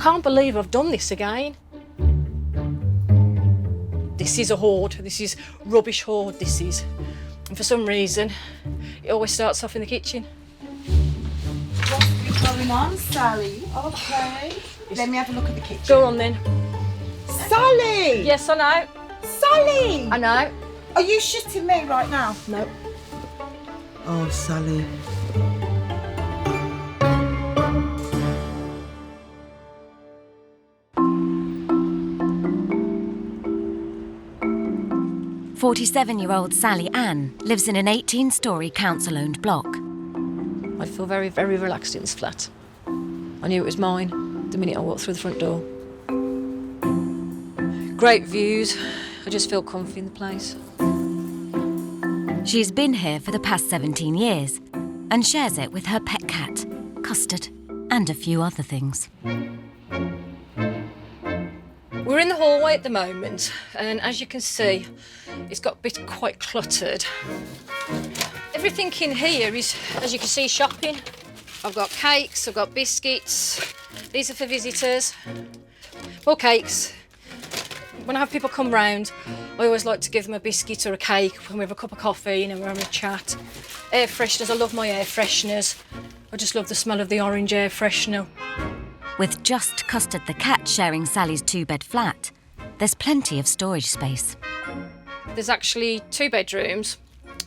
can't believe I've done this again. This is a hoard. This is rubbish hoard, this is. And for some reason, it always starts off in the kitchen. What's going on, Sally? Okay. Let me have a look at the kitchen. Go on then. Sally! Yes, I know. Sally! I know. Are you shitting me right now? No. Oh, Sally. "47-year-old Sally Ann lives in an 18-storey council-owned block. I feel very, very relaxed in this flat. I knew it was mine the minute I walked through the front door. Great views. I just feel comfy in the place. She's been here for the past 17 years and shares it with her pet cat, Custard, and a few other things. We're in the hallway at the moment, and as you can see, it's got a bit quite cluttered. Everything in here is, as you can see, shopping. I've got cakes, I've got biscuits. These are for visitors. More cakes. When I have people come round, I always like to give them a biscuit or a cake when we have a cup of coffee and we're having a chat. Air fresheners, I love my air fresheners. I just love the smell of the orange air freshener. With just Custard the cat sharing Sally's 2-bed flat, there's plenty of storage space. There's actually 2 bedrooms,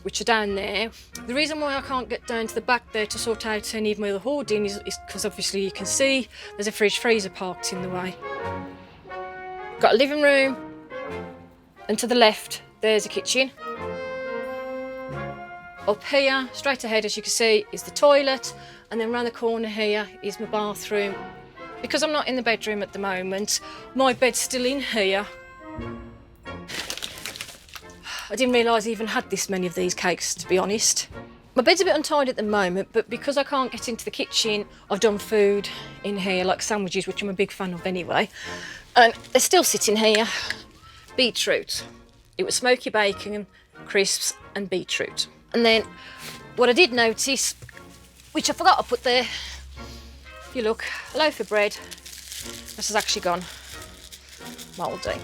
which are down there. The reason why I can't get down to the back there to sort out any of my other hoarding is because obviously you can see there's a fridge freezer parked in the way. Got a living room, and to the left there's a kitchen. Up here, straight ahead, as you can see, is the toilet, and then round the corner here is my bathroom. Because I'm not in the bedroom at the moment, my bed's still in here. I didn't realise I even had this many of these cakes, to be honest. My bed's a bit untidy at the moment, but because I can't get into the kitchen, I've done food in here, like sandwiches, which I'm a big fan of anyway. And they're still sitting here. Beetroot. It was smoky bacon, crisps and beetroot. And then what I did notice, which I forgot to put there, if you look, a loaf of bread. This has actually gone mouldy.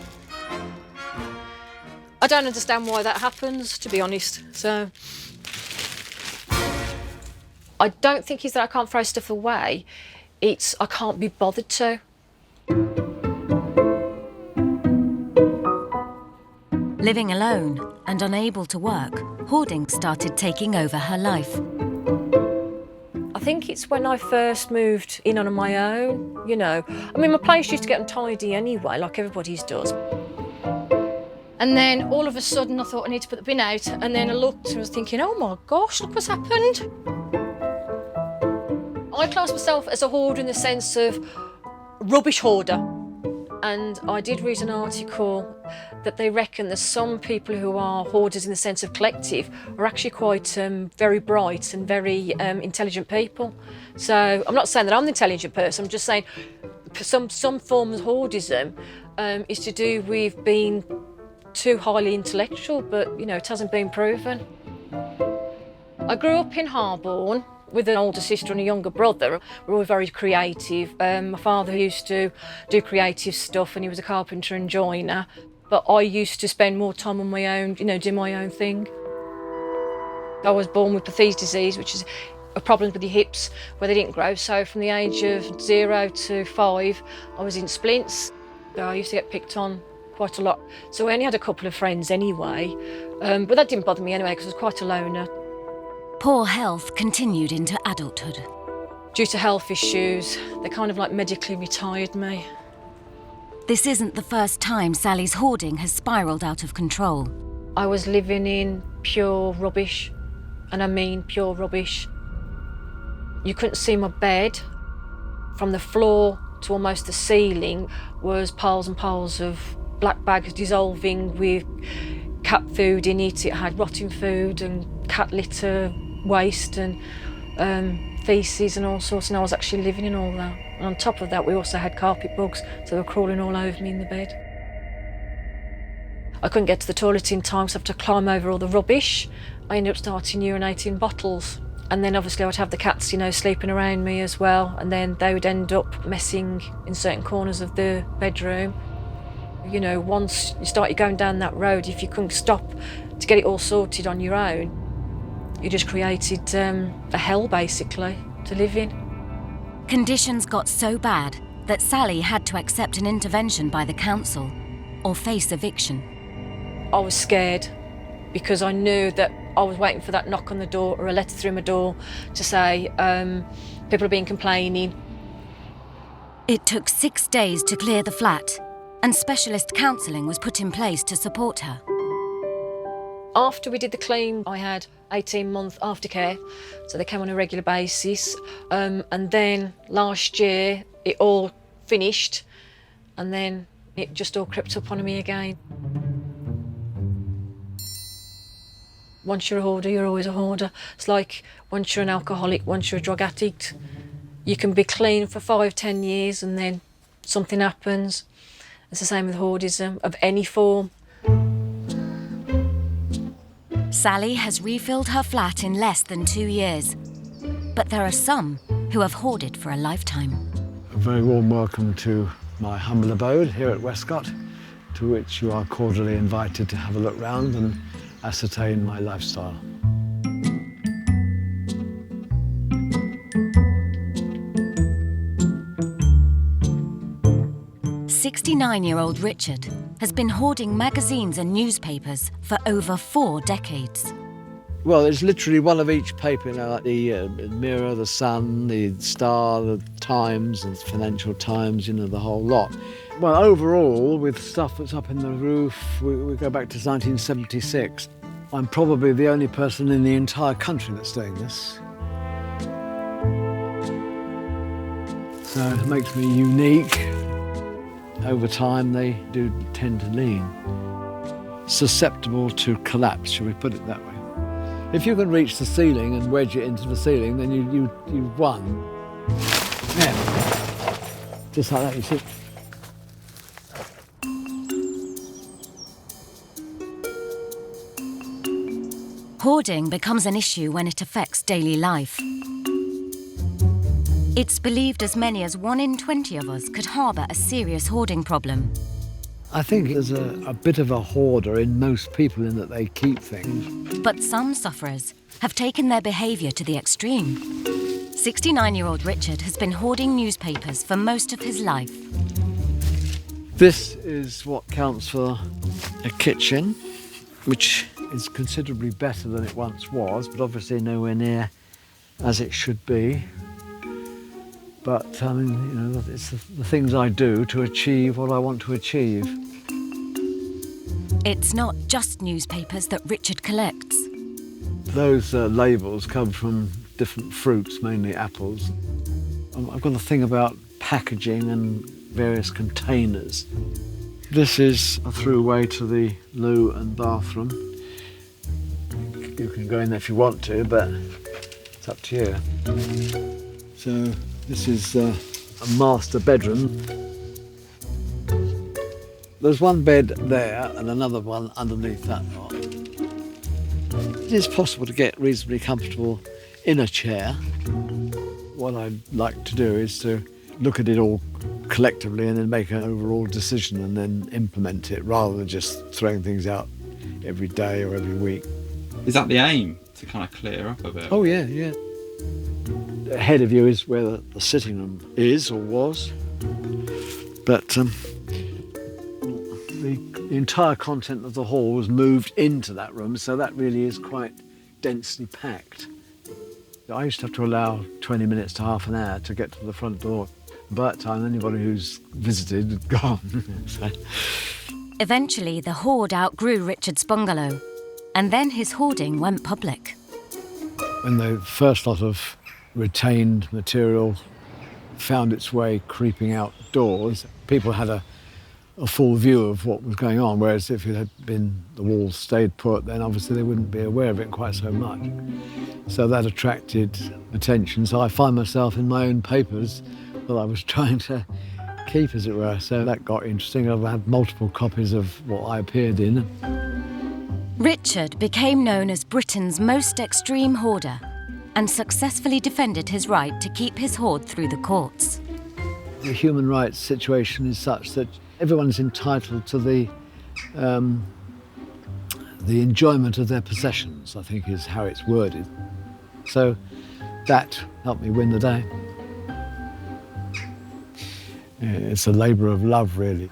I don't understand why that happens, to be honest. So I don't think it's that I can't throw stuff away. It's I can't be bothered to. Living alone and unable to work, hoarding started taking over her life. I think it's when I first moved in on my own, you know. I mean, my place used to get untidy anyway, like everybody's does. And then all of a sudden I thought I need to put the bin out, and then I looked and was thinking, oh my gosh, look what's happened. I class myself as a hoarder in the sense of rubbish hoarder. And I did read an article that they reckon that some people who are hoarders in the sense of collective are actually quite very bright and very intelligent people. So I'm not saying that I'm the intelligent person, I'm just saying some form of hoardism is to do with being too highly intellectual, but you know, it hasn't been proven. I grew up in Harborne with an older sister and a younger brother. We're all very creative. My father used to do creative stuff and he was a carpenter and joiner. But I used to spend more time on my own, you know, do my own thing. I was born with Perthes disease, which is a problem with your hips where they didn't grow. So from the age of 0 to 5, I was in splints. I used to get picked on quite a lot. So I only had a couple of friends anyway. But that didn't bother me anyway because I was quite a loner. Poor health continued into adulthood. Due to health issues, they kind of like medically retired me. This isn't the first time Sally's hoarding has spiralled out of control. I was living in pure rubbish, and I mean pure rubbish. You couldn't see my bed. From the floor to almost the ceiling was piles and piles of black bags dissolving with cat food in it. It had rotting food and cat litter, waste and faeces and all sorts, and I was actually living in all that. And on top of that, we also had carpet bugs, so they were crawling all over me in the bed. I couldn't get to the toilet in time, so I had to climb over all the rubbish. I ended up starting urinating in bottles. And then obviously I'd have the cats, sleeping around me as well. And then they would end up messing in certain corners of the bedroom. Once you started going down that road, if you couldn't stop to get it all sorted on your own, you just created a hell, basically, to live in. Conditions got so bad that Sally had to accept an intervention by the council or face eviction. I was scared because I knew that I was waiting for that knock on the door or a letter through my door to say people have been complaining. It took 6 days to clear the flat, and specialist counselling was put in place to support her. After we did the clean, I had 18-month aftercare, so they came on a regular basis. And then last year, it all finished, and then it just all crept up on me again. Once you're a hoarder, you're always a hoarder. It's like once you're an alcoholic, once you're a drug addict, you can be clean for 5-10 years and then something happens. It's the same with hoardism of any form. Sally has refilled her flat in less than 2 years, but there are some who have hoarded for a lifetime. A very warm welcome to my humble abode here at Westcott, to which you are cordially invited to have a look round and ascertain my lifestyle. "69-year-old Richard has been hoarding magazines and newspapers for over 4 decades. Well, it's literally one of each paper, like the Mirror, the Sun, the Star, the Times, the Financial Times, the whole lot. Well, overall, with stuff that's up in the roof, we go back to 1976. I'm probably the only person in the entire country that's doing this. So it makes me unique. Over time, they do tend to lean. Susceptible to collapse, shall we put it that way. If you can reach the ceiling and wedge it into the ceiling, then you've won. Yeah. Just like that, you see. Hoarding becomes an issue when it affects daily life. It's believed as many as 1 in 20 of us could harbour a serious hoarding problem. I think there's a bit of a hoarder in most people in that they keep things. But some sufferers have taken their behaviour to the extreme. 69-year-old Richard has been hoarding newspapers for most of his life. This is what counts for a kitchen, which is considerably better than it once was, but obviously nowhere near as it should be. But, it's the things I do to achieve what I want to achieve. It's not just newspapers that Richard collects. Those labels come from different fruits, mainly apples. I've got a thing about packaging and various containers. This is a throughway to the loo and bathroom. You can go in there if you want to, but it's up to you. So this is a master bedroom. There's one bed there and another one underneath that lot. It is possible to get reasonably comfortable in a chair. What I'd like to do is to look at it all collectively and then make an overall decision and then implement it, rather than just throwing things out every day or every week. Is that the aim, to kind of clear up a bit? Oh yeah. Ahead of you is where the sitting room is or was, but the entire content of the hall was moved into that room, so that really is quite densely packed. I used to have to allow 20 minutes to half an hour to get to the front door, but anybody who's visited had gone. So. Eventually, the hoard outgrew Richard's bungalow, and then his hoarding went public. When the first lot of retained material found its way creeping outdoors, people had a full view of what was going on, whereas if it had been the walls stayed put, then obviously they wouldn't be aware of it quite so much. So that attracted attention. So I find myself in my own papers that I was trying to keep, as it were. So that got interesting. I've had multiple copies of what I appeared in. Richard became known as Britain's most extreme hoarder, and successfully defended his right to keep his hoard through the courts. The human rights situation is such that everyone's entitled to the enjoyment of their possessions, I think is how it's worded. So that helped me win the day. It's a labour of love, really.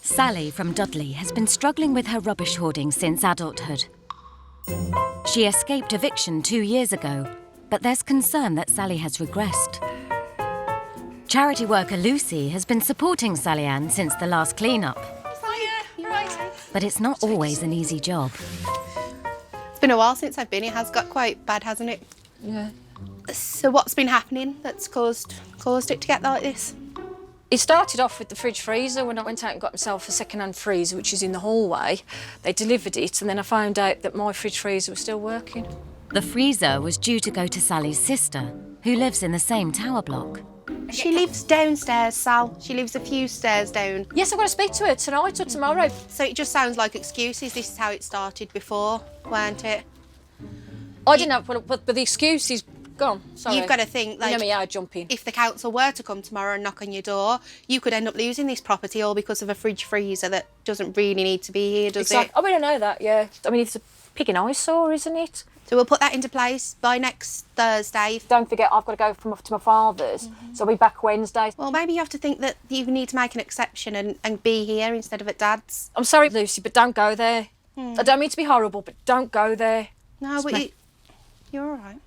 Sally from Dudley has been struggling with her rubbish hoarding since adulthood. She escaped eviction 2 years ago, but there's concern that Sally has regressed. Charity worker Lucy has been supporting Sally Ann since the last clean-up. But it's not always an easy job. It's been a while since I've been. It has got quite bad, hasn't it? Yeah. So what's been happening that's caused it to get like this? It started off with the fridge freezer when I went out and got myself a second-hand freezer, which is in the hallway. They delivered it, and then I found out that my fridge freezer was still working. The freezer was due to go to Sally's sister, who lives in the same tower block. She lives downstairs, Sal. She lives a few stairs down. Yes, I've got to speak to her tonight or tomorrow. So it just sounds like excuses. This is how it started before, weren't it? I didn't have, but the excuse is gone. Sorry. You've got to think, like, you know me, I jump in. If the council were to come tomorrow and knock on your door, you could end up losing this property all because of a fridge freezer that doesn't really need to be here, does it? I mean, I know that, yeah. I mean, it's a pig in eyesore, isn't it? So we'll put that into place by next Thursday. Don't forget, I've got to go to my father's, so I'll be back Wednesday. Well, maybe you have to think that you need to make an exception and be here instead of at Dad's. I'm sorry, Lucy, but don't go there. I don't mean to be horrible, but don't go there. No, but you're all right.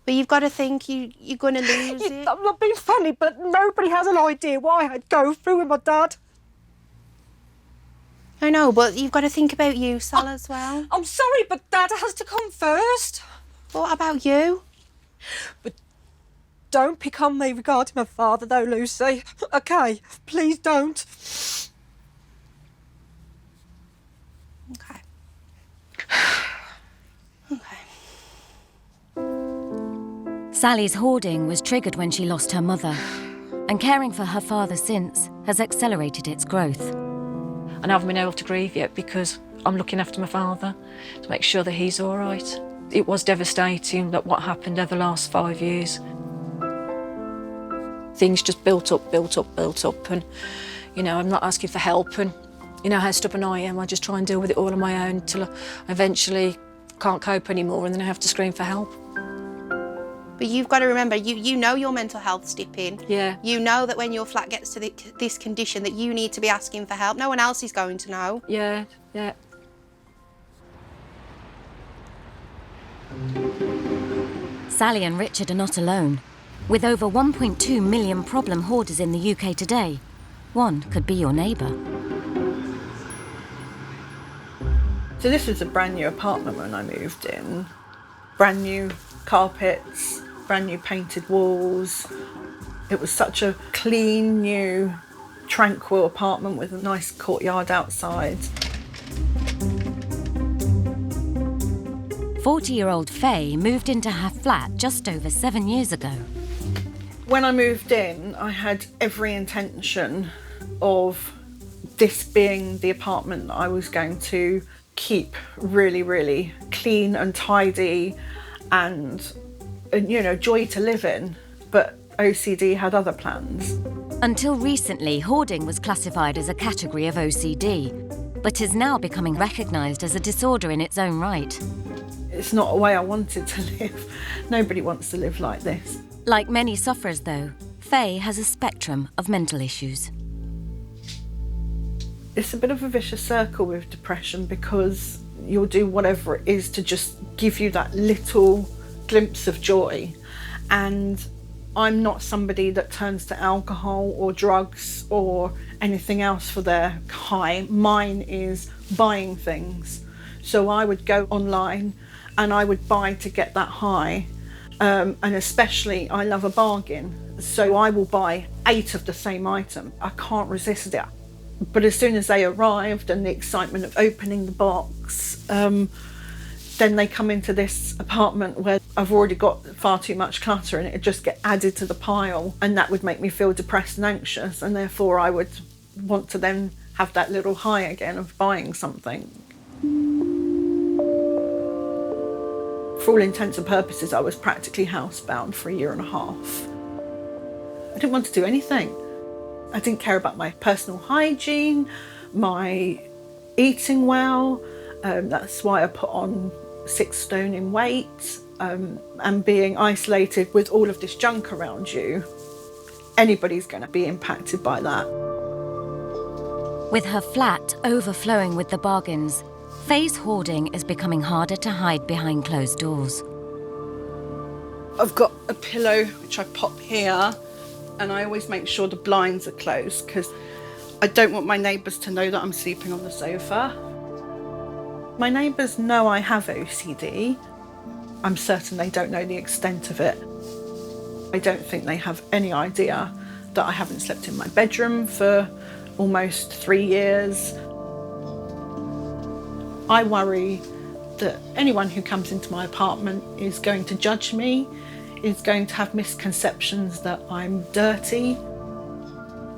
But you've got to think you're going to lose it. I'm not being funny, but nobody has an idea why I'd go through with my dad. I know, but you've got to think about you, Sal, as well. I'm sorry, but Dad has to come first. What about you? But don't pick on me regarding my father, though, Lucy. OK? Please don't. OK. Sally's hoarding was triggered when she lost her mother, and caring for her father since has accelerated its growth. And I haven't been able to grieve yet because I'm looking after my father to make sure that he's all right. It was devastating that what happened over the last 5 years. Things just built up, and, you know, I'm not asking for help, and you know how stubborn I am. I just try and deal with it all on my own till I eventually can't cope anymore, and then I have to scream for help. But you've got to remember, you know your mental health's dipping. Yeah. You know that when your flat gets to this condition that you need to be asking for help. No one else is going to know. Yeah. Sally and Richard are not alone. With over 1.2 million problem hoarders in the UK today, one could be your neighbour. So this was a brand new apartment when I moved in. Brand new carpets, brand new painted walls. It was such a clean, new, tranquil apartment with a nice courtyard outside. 40-year-old Faye moved into her flat just over 7 years ago. When I moved in, I had every intention of this being the apartment that I was going to keep really, really clean and tidy and you know, joy to live in. But OCD had other plans. Until recently, hoarding was classified as a category of OCD, but is now becoming recognised as a disorder in its own right. It's not a way I wanted to live. Nobody wants to live like this. Like many sufferers, though, Faye has a spectrum of mental issues. It's a bit of a vicious circle with depression because you'll do whatever it is to just give you that little glimpse of joy. And I'm not somebody that turns to alcohol or drugs or anything else for their high. Mine is buying things. So I would go online and I would buy to get that high. And especially I love a bargain. So I will buy 8 of the same item. I can't resist it. But as soon as they arrived and the excitement of opening the box, then they come into this apartment where I've already got far too much clutter and it just get added to the pile, and that would make me feel depressed and anxious, and therefore I would want to then have that little high again of buying something. For all intents and purposes, I was practically housebound for 1.5 years. I didn't want to do anything. I didn't care about my personal hygiene, my eating well. That's why I put on 6 stone in weight, and being isolated with all of this junk around you. Anybody's going to be impacted by that. With her flat overflowing with the bargains, Faye's hoarding is becoming harder to hide behind closed doors. I've got a pillow which I pop here, and I always make sure the blinds are closed because I don't want my neighbours to know that I'm sleeping on the sofa. My neighbours know I have OCD. I'm certain they don't know the extent of it. I don't think they have any idea that I haven't slept in my bedroom for almost 3 years. I worry that anyone who comes into my apartment is going to judge me, is going to have misconceptions that I'm dirty.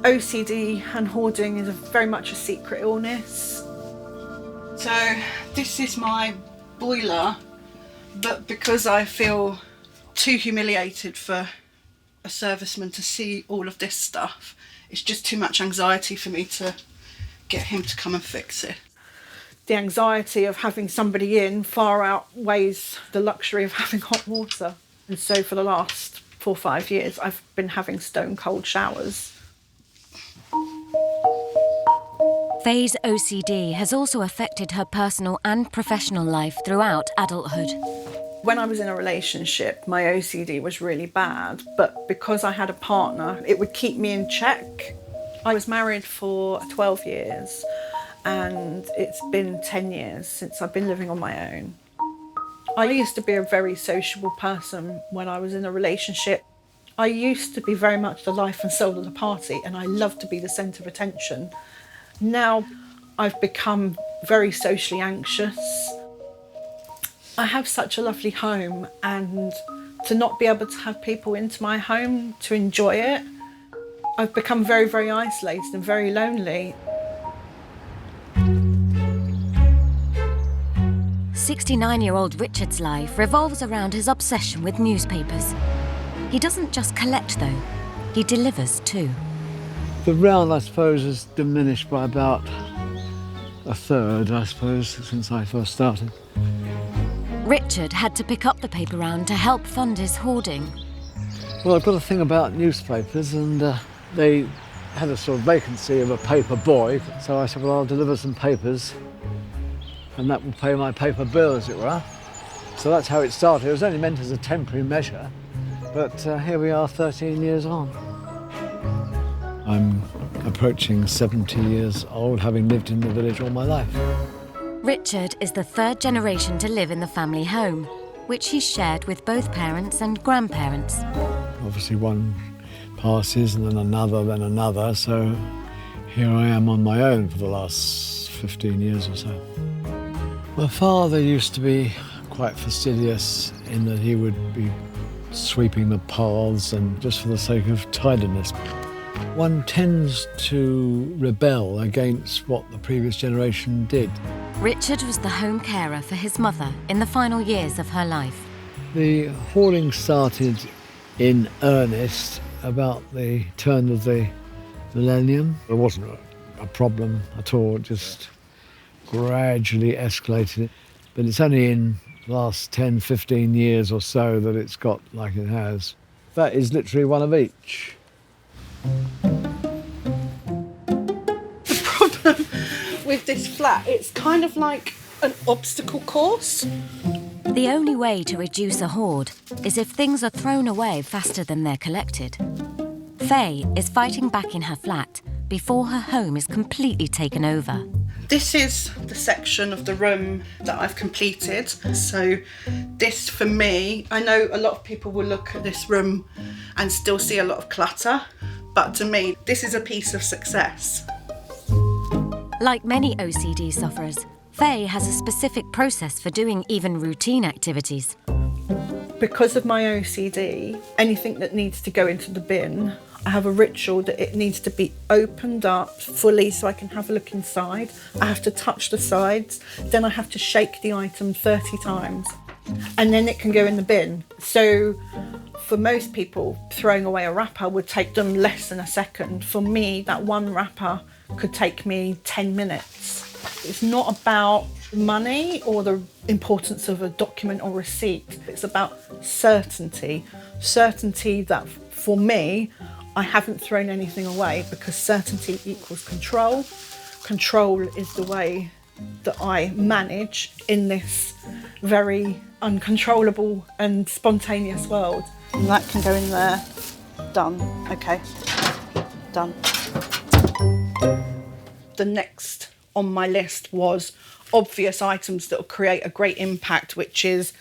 OCD and hoarding is very much a secret illness. So this is my boiler, but because I feel too humiliated for a serviceman to see all of this stuff, it's just too much anxiety for me to get him to come and fix it. The anxiety of having somebody in far outweighs the luxury of having hot water. And so for the last 4 or 5 years, I've been having stone cold showers. Faye's OCD has also affected her personal and professional life throughout adulthood. When I was in a relationship, my OCD was really bad, but because I had a partner, it would keep me in check. I was married for 12 years, and it's been 10 years since I've been living on my own. I used to be a very sociable person when I was in a relationship. I used to be very much the life and soul of the party, and I loved to be the centre of attention. Now I've become very socially anxious. I have such a lovely home, and to not be able to have people into my home to enjoy it, I've become very, very isolated and very lonely. 69-year-old Richard's life revolves around his obsession with newspapers. He doesn't just collect, though. He delivers, too. The round, I suppose, has diminished by about 1/3, I suppose, since I first started. Richard had to pick up the paper round to help fund his hoarding. Well, I've got a thing about newspapers, and they had a sort of vacancy of a paper boy, so I said, well, I'll deliver some papers, and that will pay my paper bill, as it were. So that's how it started. It was only meant as a temporary measure, but here we are 13 years on. I'm approaching 70 years old, having lived in the village all my life. Richard is the 3rd generation to live in the family home, which he's shared with both parents and grandparents. Obviously one passes and then another, so here I am on my own for the last 15 years or so. My father used to be quite fastidious in that he would be sweeping the paths and just for the sake of tidiness. One tends to rebel against what the previous generation did. Richard was the home carer for his mother in the final years of her life. The hoarding started in earnest about the turn of the millennium. There wasn't a problem at all, it just gradually escalated. But it's only in the last 10, 15 years or so that it's got like it has. That is literally one of each. The problem with this flat, it's kind of like an obstacle course. The only way to reduce a hoard is if things are thrown away faster than they're collected. Faye is fighting back in her flat before her home is completely taken over. This is the section of the room that I've completed. So this, for me, I know a lot of people will look at this room and still see a lot of clutter, but to me, this is a piece of success. Like many OCD sufferers, Faye has a specific process for doing even routine activities. Because of my OCD, anything that needs to go into the bin, I have a ritual that it needs to be opened up fully so I can have a look inside. I have to touch the sides, then I have to shake the item 30 times, and then it can go in the bin. So for most people, throwing away a wrapper would take them less than a second. For me, that one wrapper could take me 10 minutes. It's not about money or the importance of a document or receipt. It's about certainty. Certainty that for me, I haven't thrown anything away, because certainty equals control. Control is the way that I manage in this very uncontrollable and spontaneous world. And that can go in there. Done. Okay. Done. The next on my list was obvious items that will create a great impact, which is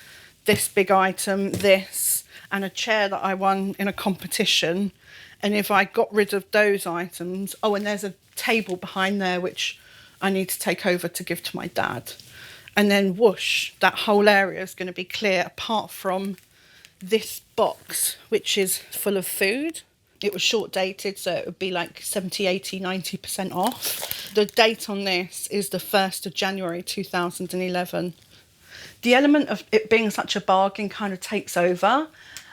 this big item, this, and a chair that I won in a competition. And if I got rid of those items, oh, and there's a table behind there which I need to take over to give to my dad. And then whoosh, that whole area is going to be clear apart from this box, which is full of food. It was short dated, so it would be like 70, 80, 90% off. The date on this is the 1st of January 2011. The element of it being such a bargain kind of takes over,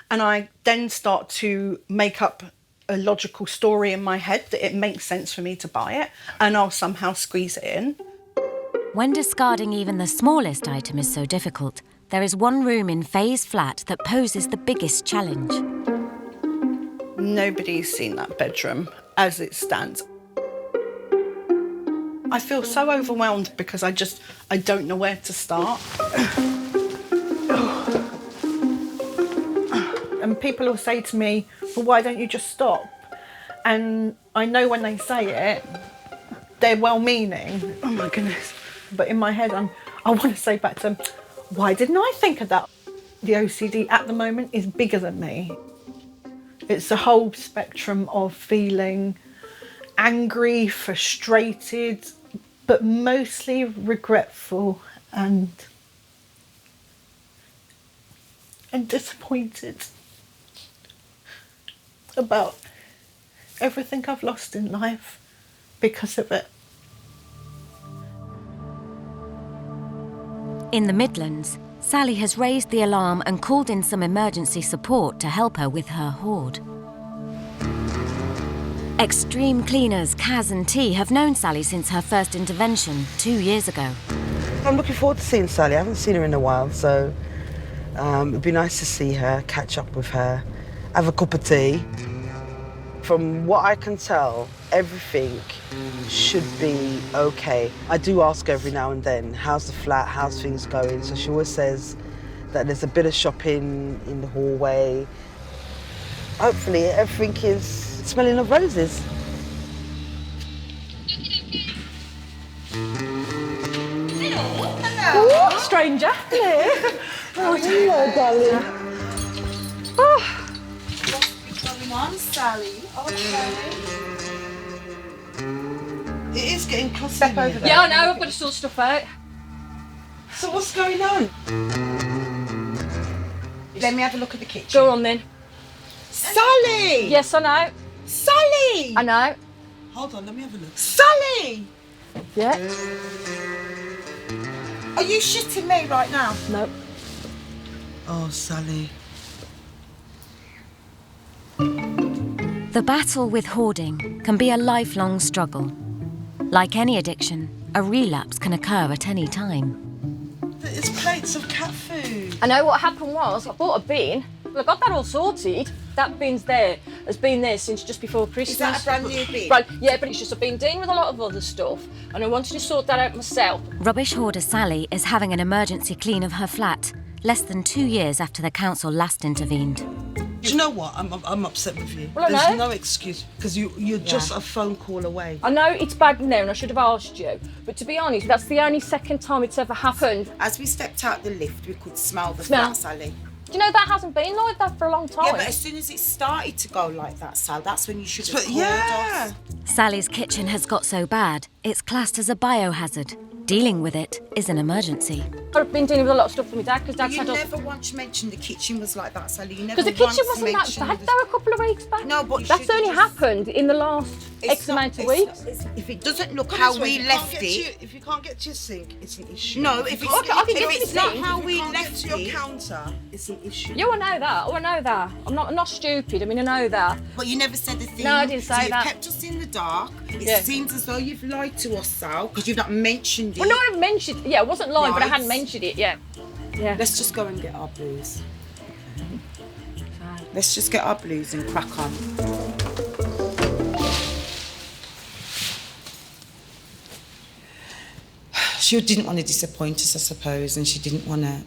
and I then start to make up a logical story in my head that it makes sense for me to buy it, and I'll somehow squeeze it in. When discarding even the smallest item is so difficult, there is one room in Faye's flat that poses the biggest challenge. Nobody's seen that bedroom as it stands. I feel so overwhelmed because I don't know where to start. And people will say to me, well, why don't you just stop? And I know when they say it, they're well-meaning. Oh my goodness. But in my head, I want to say back to them, why didn't I think of that? The OCD at the moment is bigger than me. It's the whole spectrum of feeling angry, frustrated, but mostly regretful and disappointed about everything I've lost in life because of it. In the Midlands, Sally has raised the alarm and called in some emergency support to help her with her hoard. Extreme cleaners Kaz and T have known Sally since her first intervention 2 years ago. I'm looking forward to seeing Sally. I haven't seen her in a while, so it'd be nice to see her, catch up with her, have a cup of tea. From what I can tell, everything should be okay. I do ask her every now and then, how's the flat, how's things going? So she always says that there's a bit of shopping in the hallway. Hopefully everything is smelling of roses. Hello. Ooh, stranger. Hello. Oh, hello, darling. What's going on, Sally? Okay. It is getting closer. Step over there. Yeah, I know, I've got to sort stuff out. So what's going on? Let me have a look at the kitchen. Go on then. Sally! Yes, I know. Sally! I know. Hold on, let me have a look. Sally! Yeah. Are you shitting me right now? No. Oh, Sally. The battle with hoarding can be a lifelong struggle. Like any addiction, a relapse can occur at any time. It's plates of cat food. I know what happened was, I bought a bin. Well, I got that all sorted. That bin's there, has been there since just before Christmas. Is that a brand new bin? Right, yeah, but it's just I've been dealing with a lot of other stuff and I wanted to sort that out myself. Rubbish hoarder Sally is having an emergency clean of her flat, less than 2 years after the council last intervened. Do you know what? I'm upset with you. Well, I There's know. no excuse, because you're just a phone call away. I know it's bad now and I should have asked you, but to be honest, that's the only second time it's ever happened. As we stepped out the lift, we could smell the Smell. flat, Sally. Do you know that hasn't been like that for a long time? Yeah, but as soon as it started to go like that, Sal, that's when you should have But called yeah. us. Sally's kitchen has got so bad, it's classed as a biohazard. Dealing with it is an emergency. I've been dealing with a lot of stuff with my dad because Dad's You had never once mentioned the kitchen was like that, Sally. You never because the kitchen once wasn't that mentioned bad the- though a couple of weeks back. No, but you that's should only just- happened in the last X amount of weeks. If it doesn't look how we left it, if you can't get to your sink, it's an issue. no, if it's, Okay, I can get if to it's the not sink. how If we you can't get left to your it, counter, it's an issue. Yeah, I know that. Oh, I know that. I'm not stupid. I mean, I know that. but you never said a thing. No, I didn't say so you've that. kept us in the dark. It Yeah. seems as though you've lied to us, Sal, because you've not mentioned it. Well, no, I've mentioned. Yeah, I wasn't lying, but I Right. hadn't mentioned it yet. Yeah. Let's just go and get our blues. Let's just get our blues and crack on. She didn't want to disappoint us, I suppose, and she didn't want to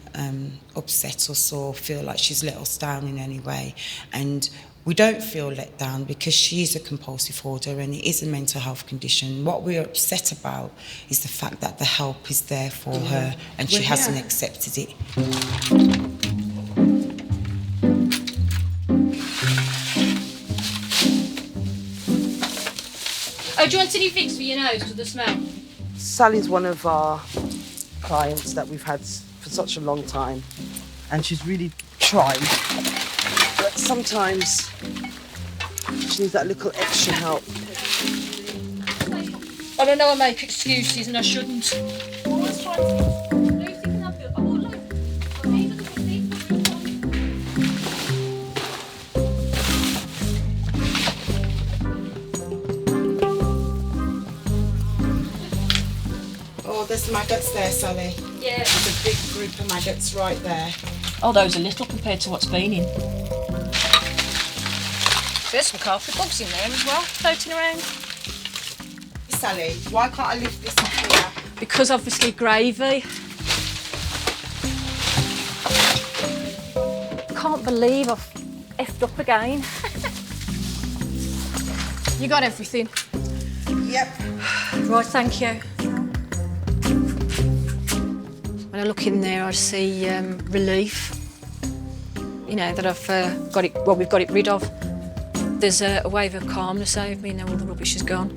upset us or feel like she's let us down in any way. And we don't feel let down because she is a compulsive hoarder and it is a mental health condition. What we're upset about is the fact that the help is there for her and she hasn't accepted it. Oh, do you want any fix for your nose to the smell? Sally's one of our clients that we've had for such a long time, and she's really tried. But sometimes she needs that little extra help. I don't know. I make excuses and I shouldn't. Oh, there's maggots there, Sally. Yeah. There's a big group of maggots right there. Oh, those are little compared to what's been in. There's some carpet bugs in there as well, floating around. Sally, why can't I lift this up here? Because obviously gravy. Can't believe I've effed up again. You got everything? Yep. Right, thank you. When I look in there, I see relief. You know, that I've got it, well, we've got it rid of. There's a wave of calmness over me now all the rubbish is gone.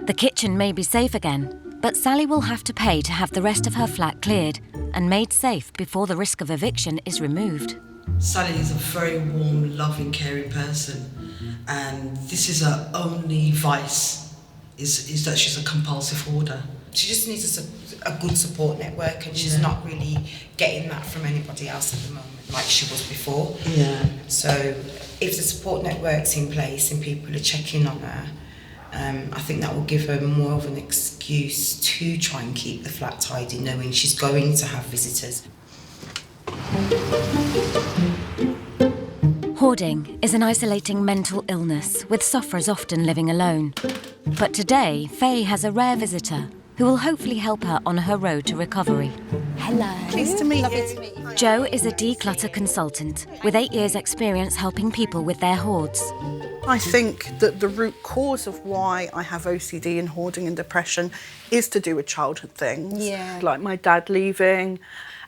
The kitchen may be safe again, but Sally will have to pay to have the rest of her flat cleared and made safe before the risk of eviction is removed. Sally is a very warm, loving, caring person, and this is her only vice, is that she's a compulsive hoarder. She just needs a good support network, and she's not really getting that from anybody else at the moment, like she was before. Yeah. So if the support network's in place and people are checking on her, I think that will give her more of an excuse to try and keep the flat tidy, knowing she's going to have visitors. Hoarding is an isolating mental illness, with sufferers often living alone. But today, Faye has a rare visitor who will hopefully help her on her road to recovery. Hello. Pleased to meet you. Jo is a declutter consultant with 8 years' experience helping people with their hoards. I think that the root cause of why I have OCD and hoarding and depression is to do with childhood things. Yeah. Like my dad leaving,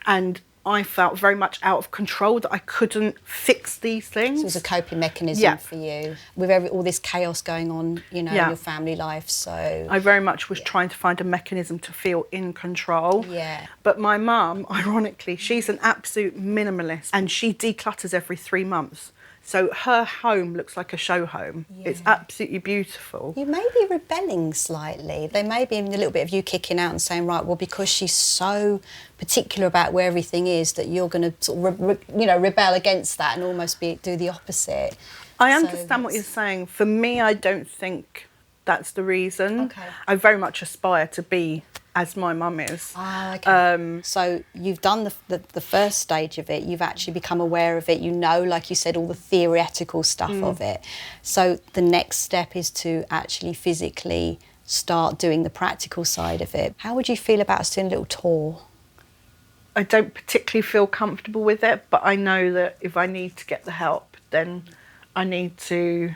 and I felt very much out of control that I couldn't fix these things. It was a coping mechanism Yeah. for you with all this chaos going on, you know, in your family life. So I very much was trying to find a mechanism to feel in control. Yeah. But my mum, ironically, she's an absolute minimalist and she declutters every 3 months. So her home looks like a show home. It's absolutely beautiful. you may be rebelling slightly. There may be a little bit of you kicking out and saying, right, well, because she's so particular about where everything is, that you're going to sort of, rebel against that and almost do the opposite. I So understand what you're that's- saying. For me, I don't think that's the reason. Okay. I very much aspire to be as my mum is. Ah, okay. So you've done the first stage of it. You've actually become aware of it. You know, like you said, all the theoretical stuff of it. So the next step is to actually physically start doing the practical side of it. How would you feel about us doing a little tour? I don't particularly feel comfortable with it, but I know that if I need to get the help, then I need to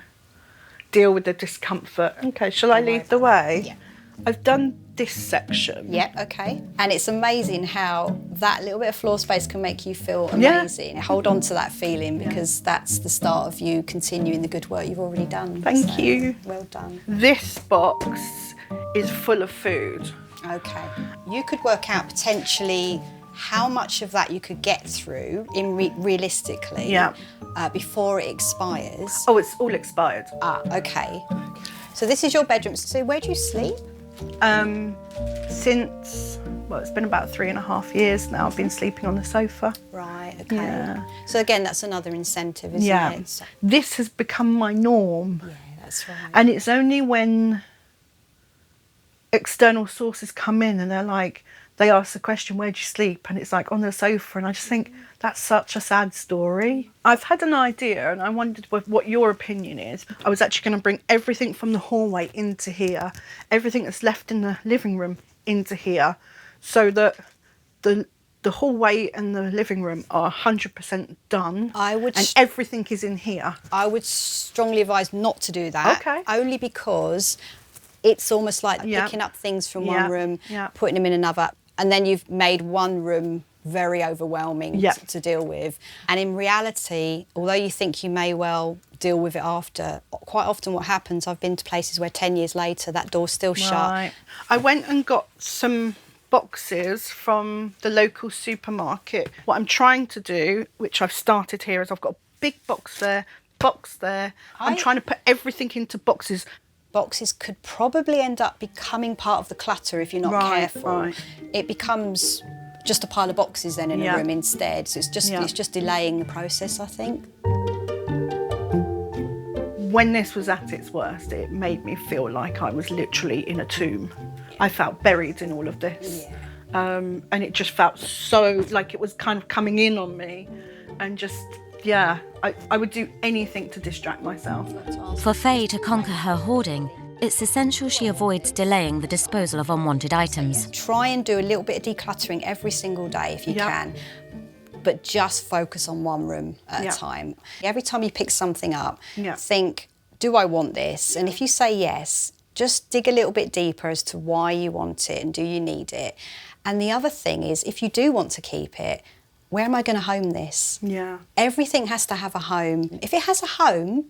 deal with the discomfort. Okay, shall I lead the way? Yeah. I've done this section. Yep, okay. And it's amazing how that little bit of floor space can make you feel amazing. Hold on to that feeling, because that's the start of you continuing the good work you've already done. Thank So, you. Well done. This box is full of food. Okay. You could work out potentially how much of that you could get through realistically before it expires. Oh, it's all expired. Ah, okay. So this is your bedroom. So where do you sleep? Since, well, it's been about 3.5 years now. I've been sleeping on the sofa. Right, okay. Yeah. So again, that's another incentive, isn't it? So, This has become my norm. yeah, that's right. And it's only when external sources come in and they're like, they ask the question, where do you sleep? And it's like, on the sofa. And I just think, that's such a sad story. I've had an idea and I wondered what your opinion is. I was actually going to bring everything from the hallway into here, everything that's left in the living room into here, so that the hallway and the living room are 100% done. And everything is in here. I would strongly advise not to do that. Okay. Only because it's almost like picking up things from one room, putting them in another, and then you've made one room very overwhelming to deal with. And in reality, although you think you may well deal with it after, quite often what happens, I've been to places where 10 years later that door's still shut. Right. I went and got some boxes from the local supermarket. What I'm trying to do, which I've started here, is I've got a big box there. I'm trying to put everything into boxes. Boxes could probably end up becoming part of the clutter if you're not careful. Right. It becomes just a pile of boxes then in a room instead. So it's just delaying the process, I think. When this was at its worst, it made me feel like I was literally in a tomb. I felt buried in all of this. And it just felt so like it was kind of coming in on me. And just, I would do anything to distract myself. For Faye to conquer her hoarding, it's essential she avoids delaying the disposal of unwanted items. Try and do a little bit of decluttering every single day if you can, but just focus on one room at a time. Every time you pick something up, think, do I want this? And if you say yes, just dig a little bit deeper as to why you want it and do you need it. And the other thing is, if you do want to keep it, where am I going to home this? Yeah. Everything has to have a home. If it has a home,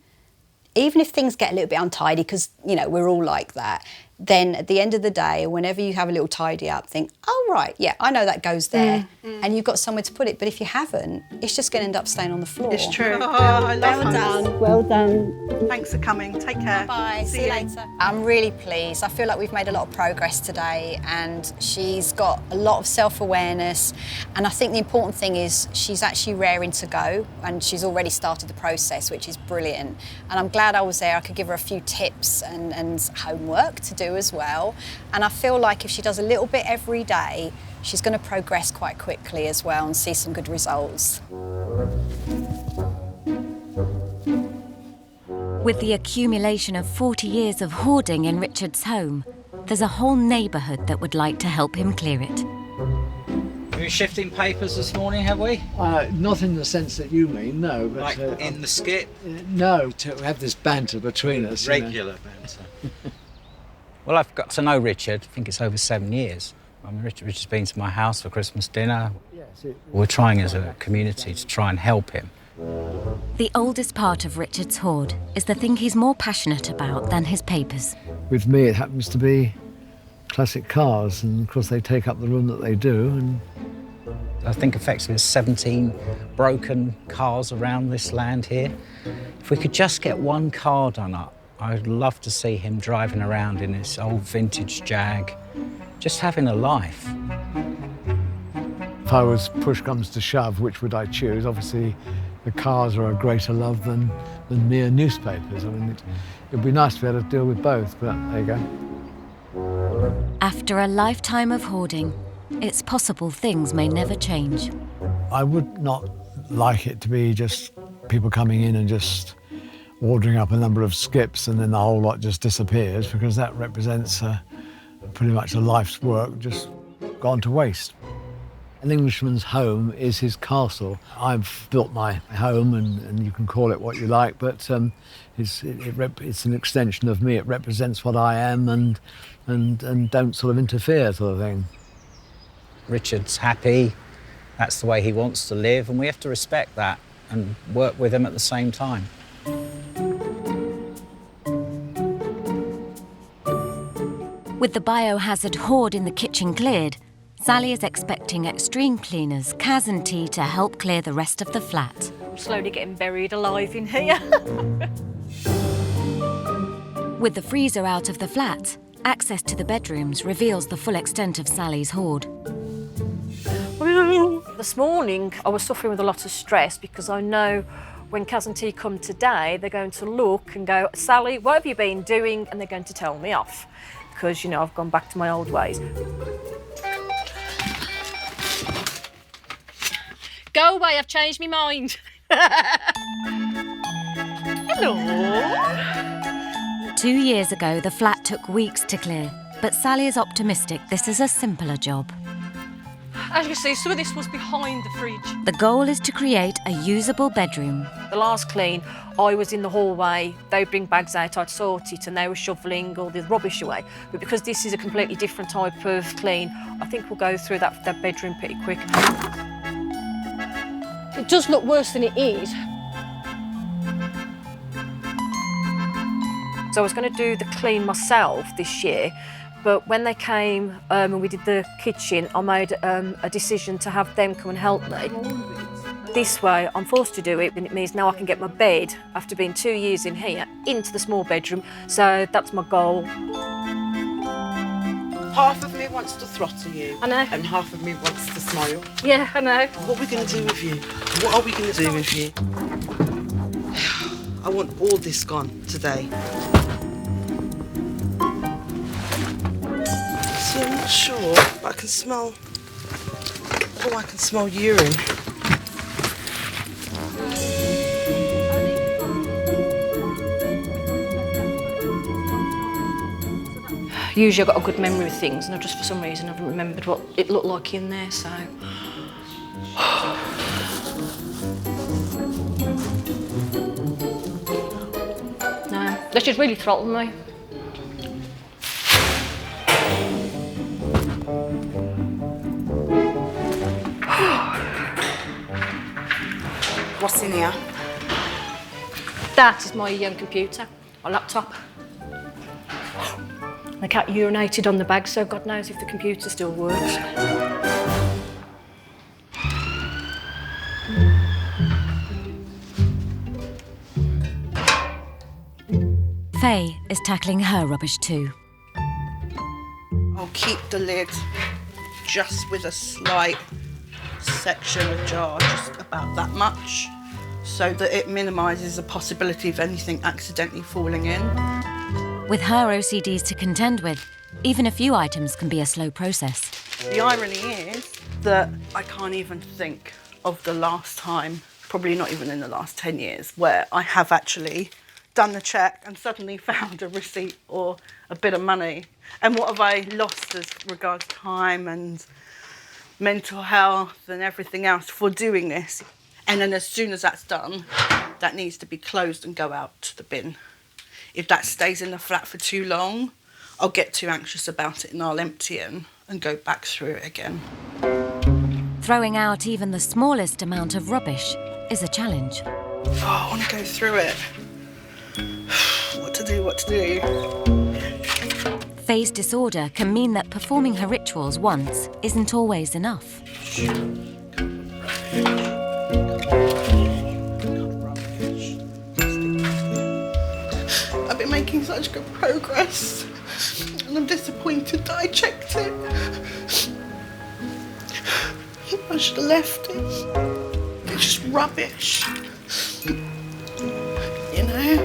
even if things get a little bit untidy, because, you know, we're all like that, then at the end of the day, whenever you have a little tidy up, think, oh, right, yeah, I know that goes there. And you've got somewhere to put it. But if you haven't, it's just going to end up staying on the floor. It's true. I love Well done. Well done. Thanks for coming. Take care. Bye. See you later. I'm really pleased. I feel like we've made a lot of progress today and she's got a lot of self-awareness. And I think the important thing is she's actually raring to go and she's already started the process, which is brilliant. And I'm glad I was there. I could give her a few tips and homework to do as well. And I feel like if she does a little bit every day, she's going to progress quite quickly as well and see some good results. With the accumulation of 40 years of hoarding in Richard's home, there's a whole neighbourhood that would like to help him clear it. We're shifting papers this morning, have we? Not in the sense that you mean, no. But, like in the skit? No, to have this banter between us. Regular banter. Well, I've got to know Richard. I think it's over 7 years. I mean, Richard's been to my house for Christmas dinner. We're trying as a community to try and help him. The oldest part of Richard's hoard is the thing he's more passionate about than his papers. With me, it happens to be classic cars, and of course they take up the room that they do. And I think effectively there's 17 broken cars around this land here. If we could just get one car done up, I'd love to see him driving around in this old vintage Jag, just having a life. If I was push comes to shove, which would I choose? Obviously, the cars are a greater love than mere newspapers. I mean, it'd be nice to be able to deal with both, but there you go. After a lifetime of hoarding, it's possible things may never change. I would not like it to be just people coming in and just ordering up a number of skips and then the whole lot just disappears, because that represents pretty much a life's work just gone to waste. An Englishman's home is his castle. I've built my home, and you can call it what you like, but it's an extension of me. It represents what I am, and don't sort of interfere, sort of thing. Richard's happy. That's the way he wants to live, and we have to respect that and work with him at the same time. With the biohazard hoard in the kitchen cleared, Sally is expecting extreme cleaners, Kaz and T, to help clear the rest of the flat. I'm slowly getting buried alive in here. With the freezer out of the flat, access to the bedrooms reveals the full extent of Sally's hoard. This morning, I was suffering with a lot of stress because I know when Kaz and T come today, they're going to look and go, Sally, what have you been doing? And they're going to tell me off because, you know, I've gone back to my old ways. Go away, I've changed my mind. Hello. 2 years ago, the flat took weeks to clear, but Sally is optimistic this is a simpler job. As you can see, some of this was behind the fridge. The goal is to create a usable bedroom. The last clean, I was in the hallway, they would bring bags out, I'd sort it, and they were shoveling all the rubbish away. But because this is a completely different type of clean, I think we'll go through that bedroom pretty quick. It does look worse than it is. So I was going to do the clean myself this year, but when they came and we did the kitchen, I made a decision to have them come and help me. This way, I'm forced to do it, and it means now I can get my bed, after being 2 years in here, into the small bedroom. So that's my goal. Half of me wants to throttle you. I know. And half of me wants to smile. Yeah, I know. What are we going to do with you? What are we going to do with you? I want all this gone today. See, I'm not sure, but I can smell... Oh, I can smell urine. Usually I've got a good memory of things, and I just for some reason haven't remembered what it looked like in there, so... No, let's just really throttle me. What's in here? That is my computer, my laptop. The cat urinated on the bag, so God knows if the computer still works. Faye is tackling her rubbish too. I'll keep the lid just with a slight section ajar, just about that much, so that it minimises the possibility of anything accidentally falling in. With her OCDs to contend with, even a few items can be a slow process. The irony is that I can't even think of the last time, probably not even in the last 10 years, where I have actually done the check and suddenly found a receipt or a bit of money. And what have I lost as regards time and mental health and everything else for doing this? And then as soon as that's done, that needs to be closed and go out to the bin. If that stays in the flat for too long, I'll get too anxious about it and I'll empty it and go back through it again. Throwing out even the smallest amount of rubbish is a challenge. Oh, I want to go through it. What to do? Faye's disorder can mean that performing her rituals once isn't always enough. I've been making such good progress, and I'm disappointed that I checked it. I should have left it. It's just rubbish. You know?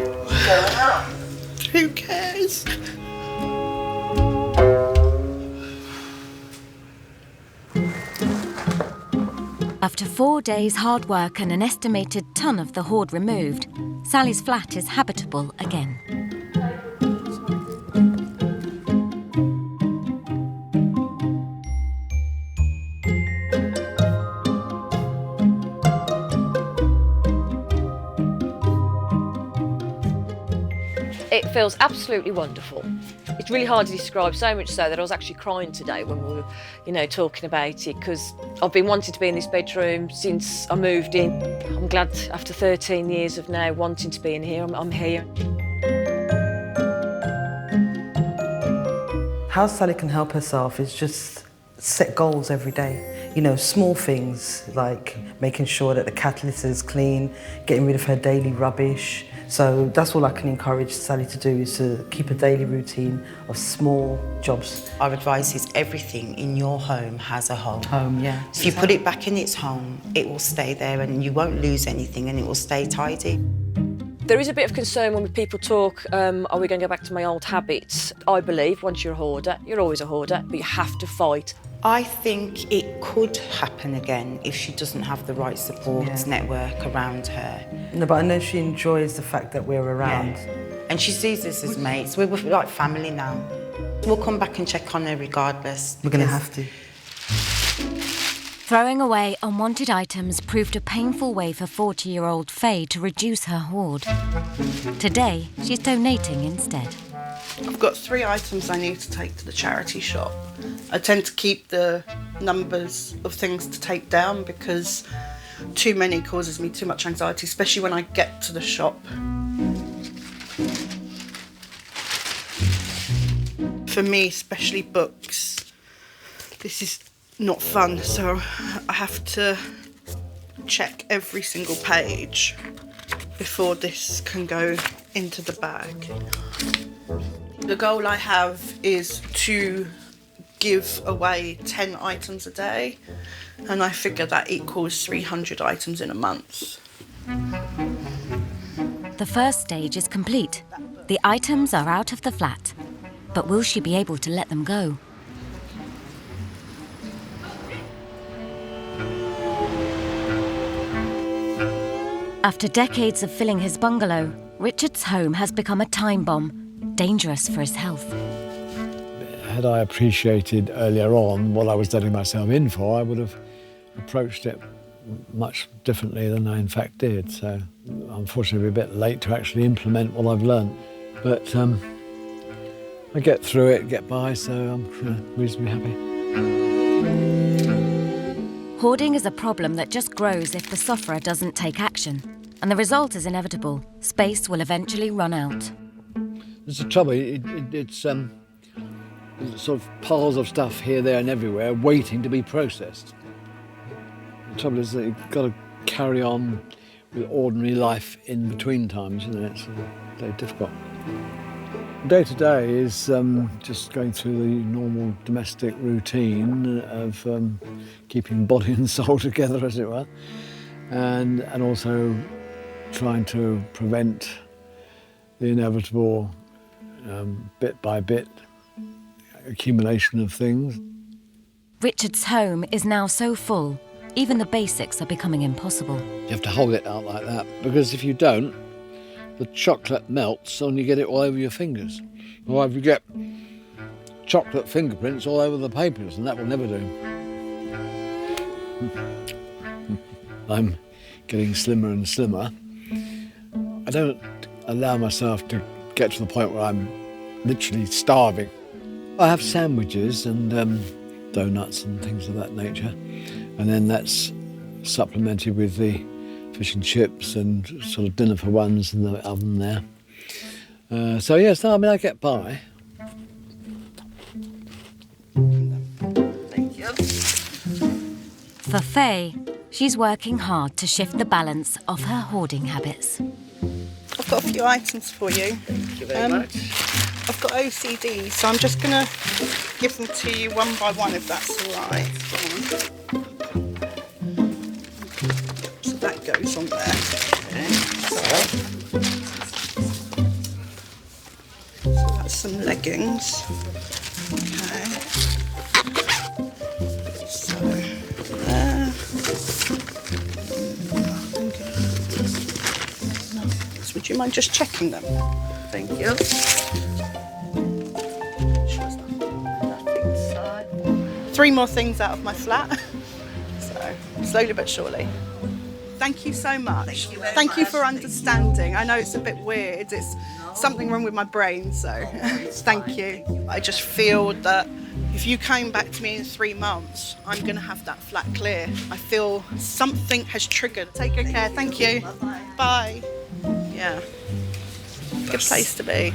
Who cares? After 4 days' hard work and an estimated ton of the hoard removed, Sally's flat is habitable again. It feels absolutely wonderful. It's really hard to describe, so much so that I was actually crying today when we were, talking about it, because I've been wanting to be in this bedroom since I moved in. I'm glad after 13 years of now wanting to be in here, I'm here. How Sally can help herself is just set goals every day. You know, small things like making sure that the catalyst is clean, getting rid of her daily rubbish. So that's all I can encourage Sally to do, is to keep a daily routine of small jobs. Our advice is everything in your home has a home. Home, yeah. So if you put it back in its home, it will stay there and you won't lose anything and it will stay tidy. There is a bit of concern when people talk, are we going to go back to my old habits? I believe once you're a hoarder, you're always a hoarder, but you have to fight. I think it could happen again if she doesn't have the right support network around her. No, but I know she enjoys the fact that we're around. Yeah. And she sees us as mates. We're like family now. We'll come back and check on her regardless. We're going to have to. Throwing away unwanted items proved a painful way for 40-year-old Faye to reduce her hoard. Today, she's donating instead. I've got 3 items I need to take to the charity shop. I tend to keep the numbers of things to take down because too many causes me too much anxiety, especially when I get to the shop. For me, especially books, this is not fun, so I have to check every single page before this can go into the bag. The goal I have is to give away 10 items a day, and I figure that equals 300 items in a month. The first stage is complete. The items are out of the flat. But will she be able to let them go? After decades of filling his bungalow, Richard's home has become a time bomb, dangerous for his health. Had I appreciated earlier on what I was letting myself in for, I would have approached it much differently than I in fact did. So unfortunately, we're a bit late to actually implement what I've learned. But I get through it, get by, so I'm reasonably happy. Hoarding is a problem that just grows if the sufferer doesn't take action. And the result is inevitable. Space will eventually run out. There's the trouble, it's sort of piles of stuff here, there and everywhere waiting to be processed. The trouble is that you've got to carry on with ordinary life in between times, you know, it's very difficult. Day to day is just going through the normal domestic routine of keeping body and soul together, as it were, and also trying to prevent the inevitable bit by bit accumulation of things. Richard's home is now so full, even the basics are becoming impossible. You have to hold it out like that, because if you don't, the chocolate melts and you get it all over your fingers. Or if you get chocolate fingerprints all over the papers, and that will never do. I'm getting slimmer and slimmer. I don't allow myself to get to the point where I'm literally starving. I have sandwiches and donuts and things of that nature, and then that's supplemented with the fish and chips and sort of dinner for ones in the oven there. So yes, no, I mean, I get by. Thank you. For Faye, she's working hard to shift the balance of her hoarding habits. I've got a few items for you. Thank you very much. I've got OCD, so I'm just going to give them to you one by one, if that's all right. So that goes on there. So that's some leggings. Okay. So there. So would you mind just checking them? Thank you. 3 more things out of my flat. So slowly but surely. Thank you so much. Thank you for understanding. I know it's a bit weird. It's something wrong with my brain, so thank you. I just feel that if you came back to me in 3 months, I'm going to have that flat clear. I feel something has triggered. Take good care. Thank you. Bye. Yeah. Good place to be.